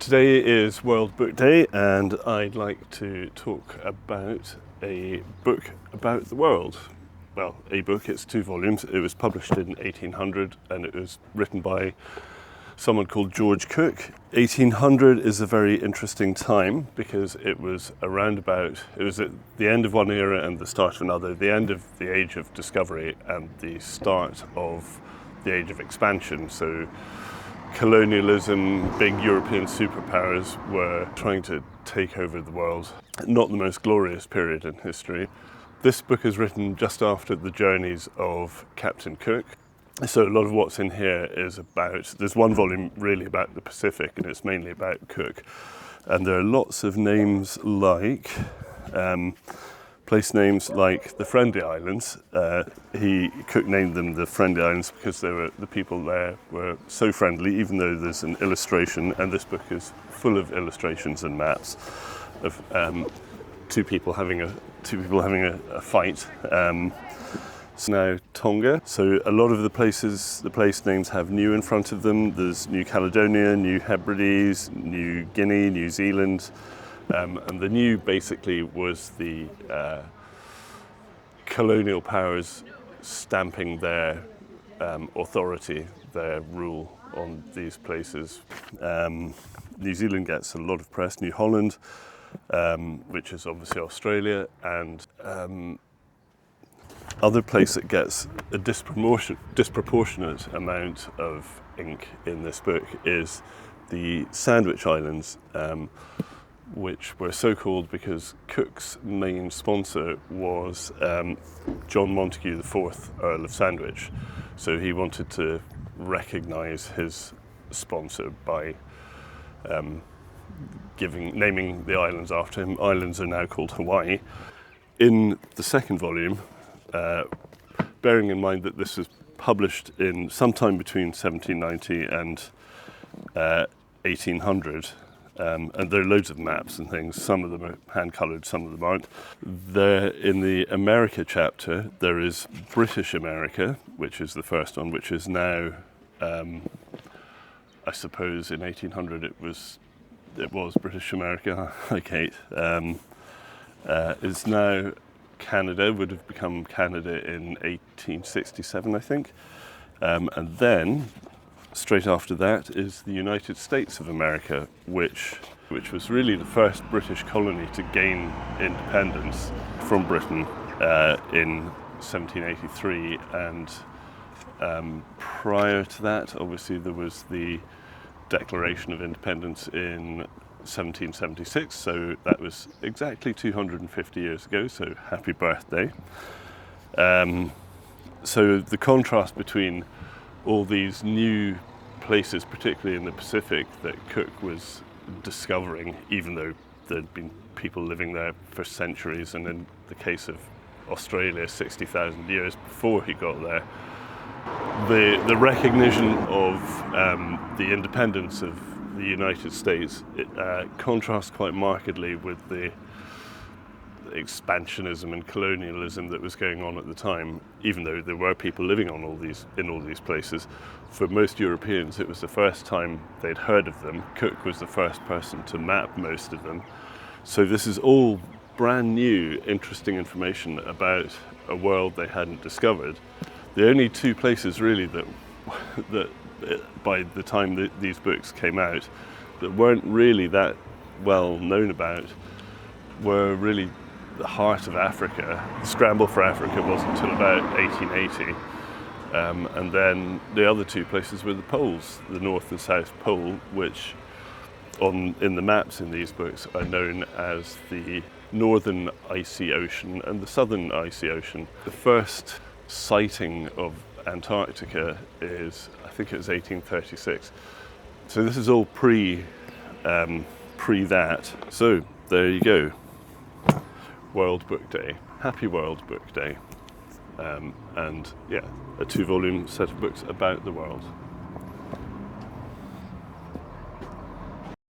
Today is World Book Day, and I'd like to talk about a book about the world. Well, a book, it's 2 volumes. It was published in 1800 and it was written by someone called George Cook. 1800 is a very interesting time because it was at the end of one era and the start of another, the end of the age of discovery and the start of the age of expansion. So colonialism, big European superpowers were trying to take over the world. Not the most glorious period in history. This book is written just after the journeys of Captain Cook. So a lot of what's in here is there's one volume really about the Pacific and it's mainly about Cook. And there are lots of names like, place names like the Friendly Islands. Cook named them the Friendly Islands because the people there were so friendly, even though there's an illustration, and this book is full of illustrations and maps of two people having a fight. So now Tonga. So a lot of the place names have New in front of them. There's New Caledonia, New Hebrides, New Guinea, New Zealand. And the New basically was the colonial powers stamping their authority, their rule on these places. New Zealand gets a lot of press. New Holland, which is obviously Australia, and other place that gets a disproportionate amount of ink in this book is the Sandwich Islands, which were so called because Cook's main sponsor was John Montagu IV, Earl of Sandwich. So he wanted to recognise his sponsor by naming the islands after him. Islands are now called Hawaii. In the second volume, bearing in mind that this was published in sometime between 1790 and 1800, and there are loads of maps and things. Some of them are hand-coloured, some of them aren't. There, in the America chapter, there is British America, which is the first one, which is now, I suppose in 1800 it was British America. Hi, Kate. It's now Canada, would have become Canada in 1867, I think. And then, straight after that, is the United States of America, which was really the first British colony to gain independence from Britain in 1783. And prior to that, obviously, there was the Declaration of Independence in 1776, so that was exactly 250 years ago, so happy birthday. So the contrast between all these new places, particularly in the Pacific, that Cook was discovering, even though there'd been people living there for centuries, and in the case of Australia, 60,000 years before he got there, the recognition of the independence of the United States contrasts quite markedly with the expansionism and colonialism that was going on at the time. Even though there were people living in all these places, for most Europeans it was the first time they'd heard of them. Cook was the first person to map most of them. So this is all brand new, interesting information about a world they hadn't discovered. The only 2 places really that by the time these books came out that weren't really that well known about were really the heart of Africa. The scramble for Africa wasn't until about 1880, and then the other 2 places were the poles, the North and South Pole, which in the maps in these books are known as the Northern Icy Ocean and the Southern Icy Ocean. The first sighting of Antarctica is, I think it was 1836. So this is all pre that. So there you go. World Book Day. Happy World Book Day. And yeah, a 2-volume set of books about the world.